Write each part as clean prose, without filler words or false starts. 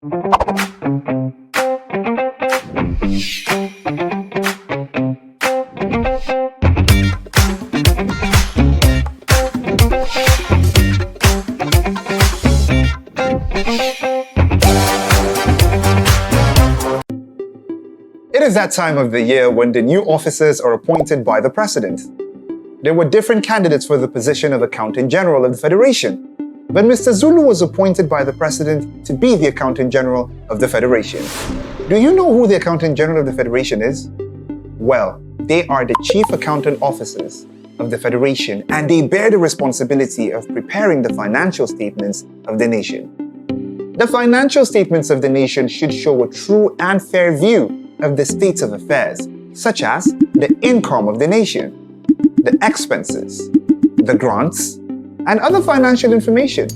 It is that time of the year when the new officers are appointed by the President. There were different candidates for the position of Accountant General of the Federation, but Mr. Zulu was appointed by the President to be the Accountant General of the Federation. Do you know who the Accountant General of the Federation is? Well, they are the Chief Accountant Officers of the Federation, and they bear the responsibility of preparing the financial statements of the nation. The financial statements of the nation should show a true and fair view of the state of affairs, such as the income of the nation, the expenses, the grants, and other financial information.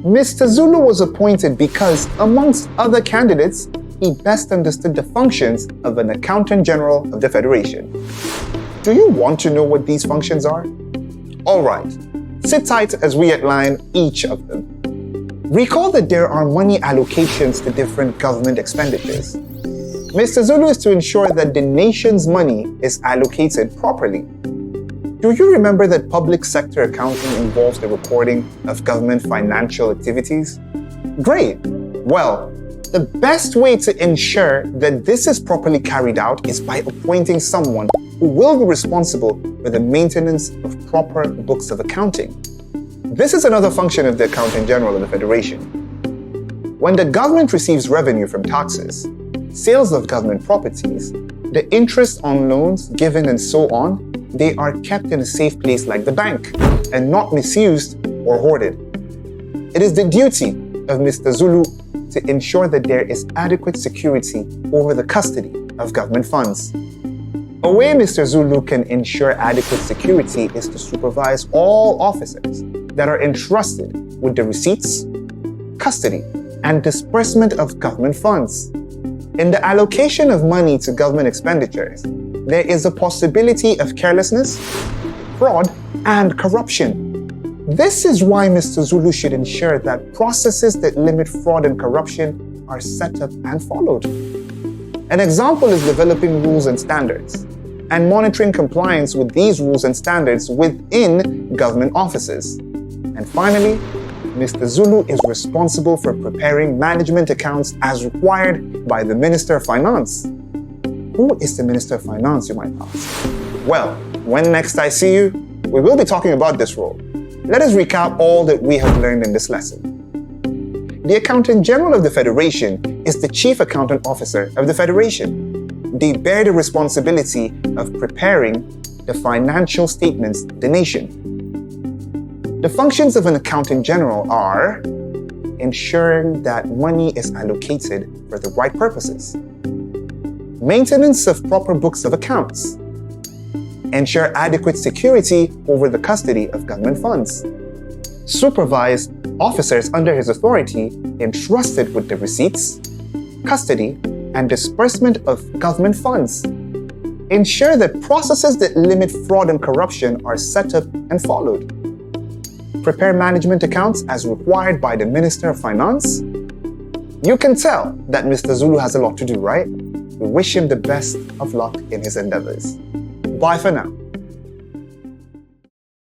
Mr. Zulu was appointed because, amongst other candidates, he best understood the functions of an Accountant General of the Federation. Do you want to know what these functions are? Alright, sit tight as we outline each of them. Recall that there are money allocations to different government expenditures. Mr. Zulu is to ensure that the nation's money is allocated properly. Do you remember that public sector accounting involves the reporting of government financial activities? Great! Well, the best way to ensure that this is properly carried out is by appointing someone who will be responsible for the maintenance of proper books of accounting. This is another function of the Accountant General of the Federation. When the government receives revenue from taxes, sales of government properties, the interest on loans given and so on, they are kept in a safe place like the bank and not misused or hoarded. It is the duty of Mr. Zulu to ensure that there is adequate security over the custody of government funds. A way Mr. Zulu can ensure adequate security is to supervise all officers that are entrusted with the receipts, custody, and disbursement of government funds. In the allocation of money to government expenditures, there is a possibility of carelessness, fraud, and corruption. This is why Mr. Zulu should ensure that processes that limit fraud and corruption are set up and followed. An example is developing rules and standards and monitoring compliance with these rules and standards within government offices. And finally, Mr. Zulu is responsible for preparing management accounts as required by the Minister of Finance. Who is the Minister of Finance, you might ask? Well, when next I see you, we will be talking about this role. Let us recap all that we have learned in this lesson. The Accountant General of the Federation is the Chief Accountant Officer of the Federation. They bear the responsibility of preparing the financial statements of the nation. The functions of an Accountant General are ensuring that money is allocated for the right purposes, maintenance of proper books of accounts, ensure adequate security over the custody of government funds, supervise officers under his authority entrusted with the receipts, custody, and disbursement of government funds, ensure that processes that limit fraud and corruption are set up and followed, prepare management accounts as required by the Minister of Finance. You can tell that Mr. Zulu has a lot to do, right? We wish him the best of luck in his endeavors. Bye for now.